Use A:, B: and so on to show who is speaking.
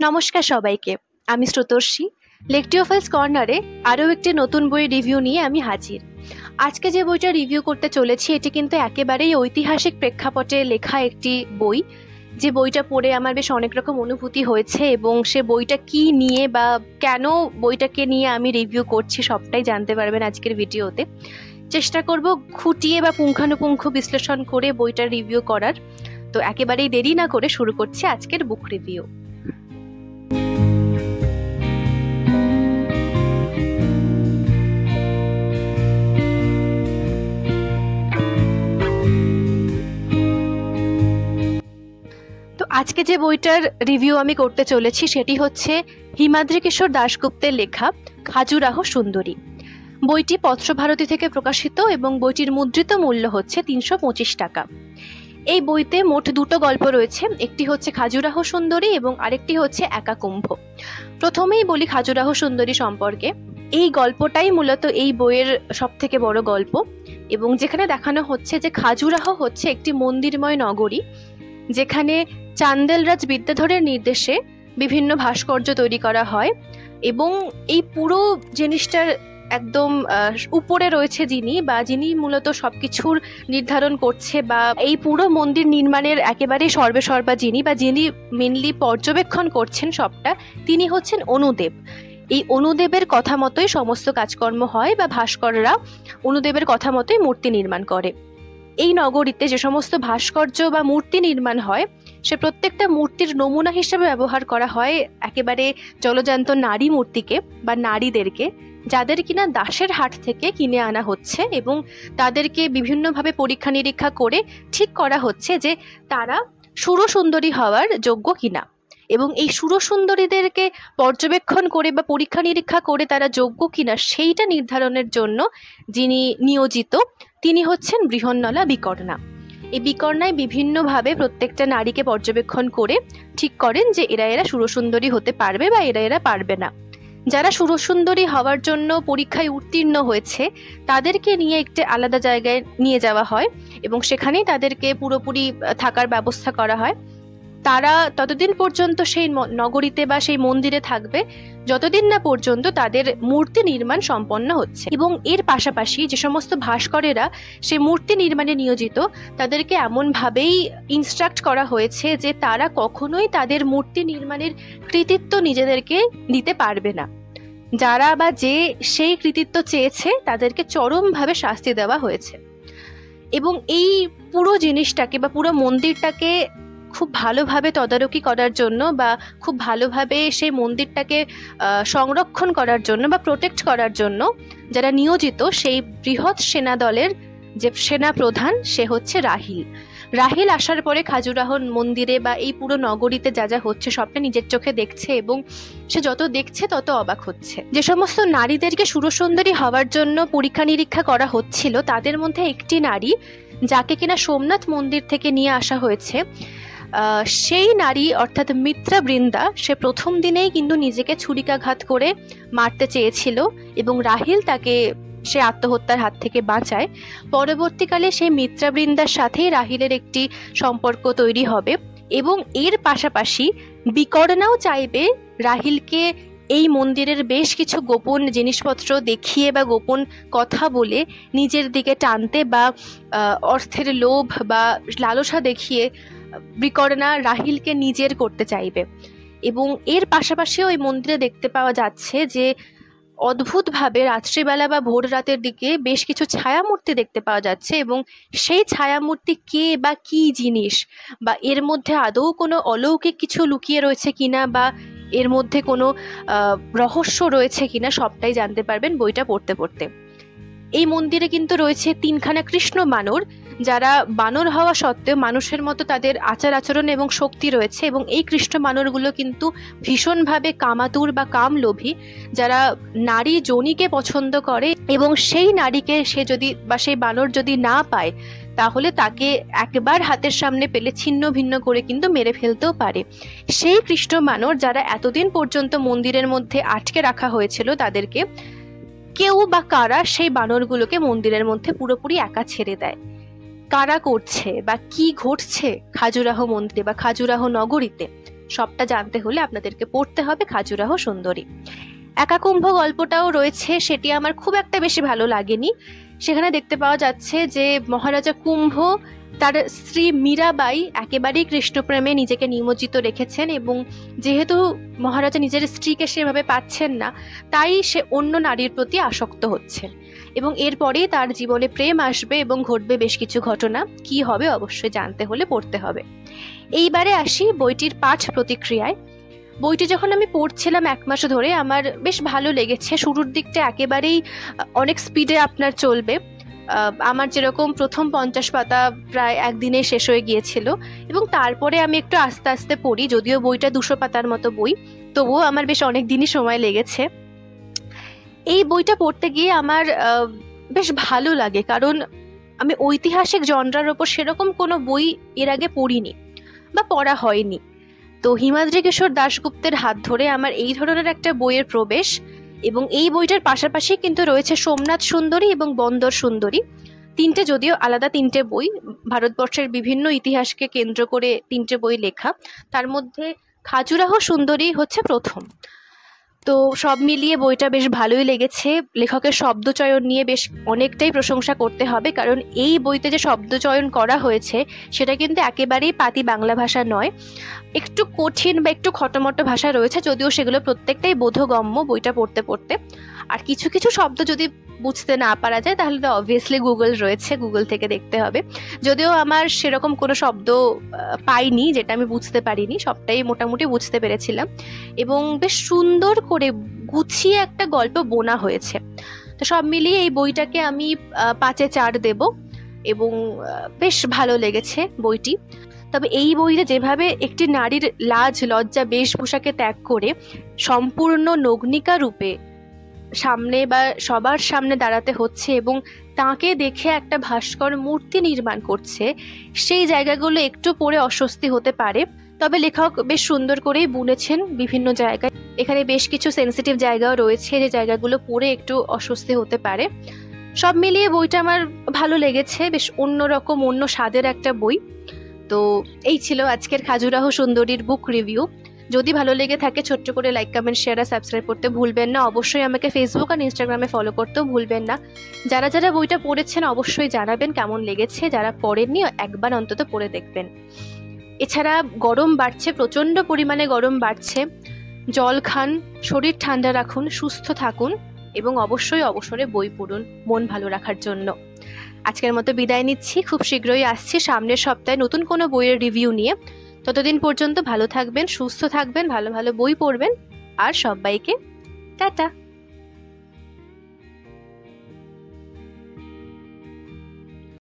A: নমস্কার সবাইকে, আমি শ্রুতর্ষী। লেকটিওফাইলস কর্নারে আরও একটি নতুন বইয়ের রিভিউ নিয়ে আমি হাজির। আজকে যে বইটা রিভিউ করতে চলেছি এটি কিন্তু একেবারেই ঐতিহাসিক প্রেক্ষাপটে লেখা একটি বই, যে বইটা পড়ে আমার বেশ অনেক রকম অনুভূতি হয়েছে এবং সে বইটা কি নিয়ে বা কেন বইটাকে নিয়ে আমি রিভিউ করছি সবটাই জানতে পারবেন আজকের ভিডিওতে। চেষ্টা করব খুঁটিয়ে বা পুঙ্খানুপুঙ্খ বিশ্লেষণ করে বইটার রিভিউ করার। তো একেবারেই দেরি না করে শুরু করছি আজকের বুক রিভিউ। তো আজকে যে বইটার রিভিউ আমি করতে চলেছি সেটি হচ্ছে হিমাদ্রি কিশোর দাশগুপ্তের লেখা খাজুরাহ সুন্দরী। বইটি পত্রভারতী থেকে প্রকাশিত এবং বইটির মুদ্রিত মূল্য হচ্ছে ৩২৫ টাকা। এই বইতে মোট দুটো গল্প রয়েছে, একটি হচ্ছে খাজুরাহ সুন্দরী এবং আরেকটি হচ্ছে একা কুম্ভ। প্রথমেই বলি খাজুরাহ সুন্দরী সম্পর্কে। এই গল্পটাই মূলত এই বইয়ের সব থেকে বড় গল্প এবং যেখানে দেখানো হচ্ছে যে খাজুরাহ হচ্ছে একটি মন্দিরময় নগরী, যেখানে চান্দেলরাজ বিদ্যাধরের নির্দেশে বিভিন্ন ভাস্কর্য তৈরি করা হয় এবং এই পুরো জিনিসটার একদম উপরে রয়েছে যিনি মূলত সবকিছুর নির্ধারণ করছে বা এই পুরো মন্দির নির্মাণের একেবারে সর্বেসর্বা যিনি মেনলি পর্যবেক্ষণ করছেন সবটা, তিনি হচ্ছেন অনুদেব। এই অনুদেবের কথা মতোই সমস্ত কাজকর্ম হয় বা ভাস্কররা অনুদেবের কথা মতোই মূর্তি নির্মাণ করে। এই নগরীতে যে সমস্ত ভাস্কর্য বা মূর্তি নির্মাণ হয় সে প্রত্যেকটা মূর্তির নমুনা হিসেবে ব্যবহার করা হয় একেবারে জলজান্ত নারী মূর্তিকে বা নারীদেরকে, যাদের কিনা দাসের হাট থেকে কিনে আনা হচ্ছে এবং তাদেরকে বিভিন্নভাবে পরীক্ষা নিরীক্ষা করে ঠিক করা হচ্ছে যে তারা সুরসুন্দরী হওয়ার যোগ্য কিনা। এবং এই সুরসুন্দরীদেরকে পর্যবেক্ষণ করে বা পরীক্ষা নিরীক্ষা করে তারা যোগ্য কিনা সেইটা নির্ধারণের জন্য যিনি নিয়োজিত তিনি হচ্ছেন বৃহন্নলা বিকর্ণা। এই বিকর্ণায় বিভিন্নভাবে প্রত্যেকটা নারীকে পর্যবেক্ষণ করে ঠিক করেন যে এরা সুরসুন্দরী হতে পারবে বা এরা পারবে না। যারা সুরসুন্দরী হওয়ার জন্য পরীক্ষায় উত্তীর্ণ হয়েছে তাদেরকে নিয়ে একটি আলাদা জায়গায় নিয়ে যাওয়া হয় এবং সেখানেই তাদেরকে পুরোপুরি থাকার ব্যবস্থা করা হয়। তারা ততদিন পর্যন্ত সেই নগরীতে বা সেই মন্দিরে থাকবে যতদিন না পর্যন্ত তাদের মূর্তি নির্মাণ সম্পন্ন হচ্ছে। এবং এর পাশাপাশি যে সমস্ত ভাস্করেরা সেই মূর্তি নির্মাণে নিয়োজিত তাদেরকে এমনভাবেই ইনস্ট্রাক্ট করা হয়েছে যে তারা কখনোই তাদের মূর্তি নির্মাণের কৃতিত্ব নিজেদেরকে দিতে পারবে না। যারা বা যে সেই কৃতিত্ব চেয়েছে তাদেরকে চরমভাবে শাস্তি দেওয়া হয়েছে। এবং এই পুরো জিনিসটাকে বা পুরো মন্দিরটাকে খুব ভালোভাবে তদারকি করার জন্য বা খুব ভালোভাবে সেই মন্দিরটাকে সংরক্ষণ করার জন্য বা প্রোটেক্ট করার জন্য যারা নিয়োজিত সেই বৃহৎ সেনা দলের যে সেনা প্রধান সে হচ্ছে রাহিল আসার পরে খাজুরাহ মন্দিরে বা এই পুরো নগরীতে যা যা হচ্ছে সবটা নিজের চোখে দেখছে এবং সে যত দেখছে তত অবাক হচ্ছে। যে সমস্ত নারীদেরকে সুরসুন্দরী হওয়ার জন্য পরীক্ষা নিরীক্ষা করা হচ্ছিল তাদের মধ্যে একটি নারী যাকে কিনা সোমনাথ মন্দির থেকে নিয়ে আসা হয়েছে, সেই নারী অর্থাৎ মিত্রাবৃন্দা সে প্রথম দিনেই কিন্তু নিজেকে ছুরিকাঘাত করে মারতে চেয়েছিল এবং রাহিল তাকে সে আত্মহত্যার হাত থেকে বাঁচায়। পরবর্তীকালে সেই মিত্রাবৃন্দার সাথেই রাহিলের একটি সম্পর্ক তৈরি হবে এবং এর পাশাপাশি বিকর্ণাও চাইবে রাহিলকে এই মন্দিরের বেশ কিছু গোপন জিনিসপত্র দেখিয়ে বা গোপন কথা বলে নিজের দিকে টানতে বা অর্থের লোভ বা লালসা দেখিয়ে বিকর্ণা রাহিলকে নিজের করতে চাইবে। এবং এর পাশাপাশিও এই মন্দিরে দেখতে পাওয়া যাচ্ছে যে অদ্ভুতভাবে রাত্রিবেলা বা ভোর রাতের দিকে বেশ কিছু ছায়ামূর্তি দেখতে পাওয়া যাচ্ছে এবং সেই ছায়ামূর্তি কে বা কি জিনিস বা এর মধ্যে আদৌ কোনো অলৌকিক কিছু লুকিয়ে রয়েছে কিনা বা এর মধ্যে কোনো রহস্য রয়েছে কিনা সবটাই জানতে পারবেন বইটা পড়তে পড়তে। এই মন্দিরে কিন্তু রয়েছে তিনখানা কৃষ্ণ বানর, যারা বানর হওয়া সত্ত্বেও মানুষের মতো তাদের আচার আচরণ এবং শক্তি রয়েছে এবং এই কৃষ্ণ বানরগুলো কিন্তু ভীষণভাবে কামাতুর বা কামলোভী, যারা নারী যোনিকে পছন্দ করে এবং সেই নারীকে সে যদি বা সেই বানর যদি না পায় তাহলে তাকে একবার হাতের সামনে পেলে ছিন্ন ভিন্ন করে কিন্তু মেরে ফেলতেও পারে। সেই কৃষ্ণ বানর যারা এতদিন পর্যন্ত মন্দিরের মধ্যে আটকে রাখা হয়েছিল তাদেরকে কেউ বা কারা সেই বানরগুলোকে মন্দিরের মধ্যে পুরোপুরি একা ছেড়ে দেয়। কারা করছে বা কি ঘটছে খাজুরাহ মন্দিরে বা খাজুরাহ নগরীতে সবটা জানতে হলে আপনাদেরকে পড়তে হবে খাজুরাহো সুন্দরী। একাকুম্ভ গল্পটাও রয়েছে, সেটি আমার খুব একটা বেশি ভালো লাগেনি। সেখানে দেখতে পাওয়া যাচ্ছে যে মহারাজা কুম্ভ তার স্ত্রী মীরাবাই একেবারেই কৃষ্ণপ্রেমে নিজেকে নিমজ্জিত রেখেছেন, এবং যেহেতু মহারাজা নিজের স্ত্রীকে সেভাবে পাচ্ছেন না, তাই সে অন্য নারীর প্রতি আসক্ত হচ্ছেন, এবং এরপরেই তার জীবনে প্রেম আসবে এবং ঘটবে বেশ কিছু ঘটনা। কি হবে অবশ্যই জানতে হলে পড়তে হবে। এইবারে আসি বইটির পাঠ প্রতিক্রিয়ায়। বইটি যখন আমি পড়ছিলাম 1 মাস ধরে, আমার বেশ ভালো লেগেছে। শুরুর দিকটা একেবারেই অনেক স্পিডে আপনার চলবে। আমার যেরকম প্রথম 50 পাতা প্রায় একদিনে শেষ হয়ে গিয়েছিল, এবং তারপরে আমি একটু আস্তে আস্তে পড়ি। যদিও বইটা 200 পাতার মতো বই, তবুও আমার বেশ অনেক দিনই সময় লেগেছে। এই বইটা পড়তে গিয়ে আমার বেশ ভালো লাগে, কারণ আমি ঐতিহাসিক জনরার ওপর সেরকম কোনো বই এর আগে পড়িনি বা পড়া হয়নি। তো হিমাদ্রি কিশোর দাশগুপ্তের হাত ধরে আমার এই ধরনের একটা বইয়ের প্রবেশ, এবং এই বইটার পাশাপাশি কিন্তু রয়েছে সোমনাথ সুন্দরী এবং বন্দর সুন্দরী, তিনটে যদিও আলাদা তিনটে বই, ভারতবর্ষের বিভিন্ন ইতিহাসকে কেন্দ্র করে তিনটে বই লেখা। তার মধ্যে খাজুরাহো সুন্দরী হচ্ছে প্রথম। তো সব মিলিয়ে বইটা বেশ ভালোই লেগেছে। লেখকের শব্দচয়ন নিয়ে বেশ অনেকটাই প্রশংসা করতে হবে, কারণ এই বইতে যে শব্দচয়ন করা হয়েছে সেটা কিন্তু একেবারেই পাতি বাংলা ভাষা নয়। একটু কঠিন বা একটু খটোমটো ভাষা রয়েছে, যদিও সেগুলো প্রত্যেকটাই বোধগম্য বইটা পড়তে পড়তে। আর কিছু কিছু শব্দ যদি বুঝতে না পারা যায় তাহলে তো অবভিয়াসলি গুগল রয়েছে, গুগল থেকে দেখতে হবে। যদিও আমার সেরকম কোনো শব্দ পাইনি যেটা আমি বুঝতে পারিনি, সবটাই মোটামুটি বুঝতে পেরেছিলাম, এবং বেশ সুন্দর করে গুছিয়ে একটা গল্প বোনা হয়েছে। তো সব মিলিয়ে এই বইটাকে আমি 5-এ 4 দেব, এবং বেশ ভালো লেগেছে বইটি। তবে এই বইতে যেভাবে একটি নারীর লাজ লজ্জা বেশভূষাকে ত্যাগ করে সম্পূর্ণ নগ্নিকা রূপে সামনে বা সবার সামনে দাঁড়াতে হচ্ছে, এবং তাকে দেখে একটা ভাস্কর মূর্তি নির্মাণ করছে, সেই জায়গাগুলো একটু পড়ে অস্বস্তি হতে পারে। তবে লেখক বেশ সুন্দর করেই বুনেছেন বিভিন্ন জায়গায়। এখানে বেশ কিছু সেন্সিটিভ জায়গাও রয়েছে, যে জায়গাগুলো পড়ে একটু অস্বস্তি হতে পারে। সব মিলিয়ে বইটা আমার ভালো লেগেছে, বেশ অন্যরকম অন্য স্বাদের একটা বই। তো এই ছিল আজকের খাজুরাহো সুন্দরীর বুক রিভিউ। যদি ভালো লেগে থাকে ছোট্ট করে লাইক কমেন্ট শেয়ার আর সাবস্ক্রাইব করতে ভুলবেন না। অবশ্যই আমাকে ফেসবুক আর ইনস্টাগ্রামে ফলো করতেও ভুলবেন না। যারা যারা বইটা পড়েছেন অবশ্যই জানাবেন কেমন লেগেছে, যারা পড়েননি একবার অন্তত পড়ে দেখবেন। এছাড়া গরম বাড়ছে, প্রচণ্ড পরিমাণে গরম বাড়ছে। জল খান, শরীর ঠান্ডা রাখুন, সুস্থ থাকুন, এবং অবশ্যই অবসরে বই পড়ুন মন ভালো রাখার জন্য। আজকের মতো বিদায় নিচ্ছি। খুব শীঘ্রই আসছি সামনের সপ্তাহে নতুন কোনো বইয়ের রিভিউ নিয়ে। ততদিন পর্যন্ত ভালো থাকবেন, সুস্থ থাকবেন, ভালো ভালো বই পড়বেন, আর সবাইকে টাটা।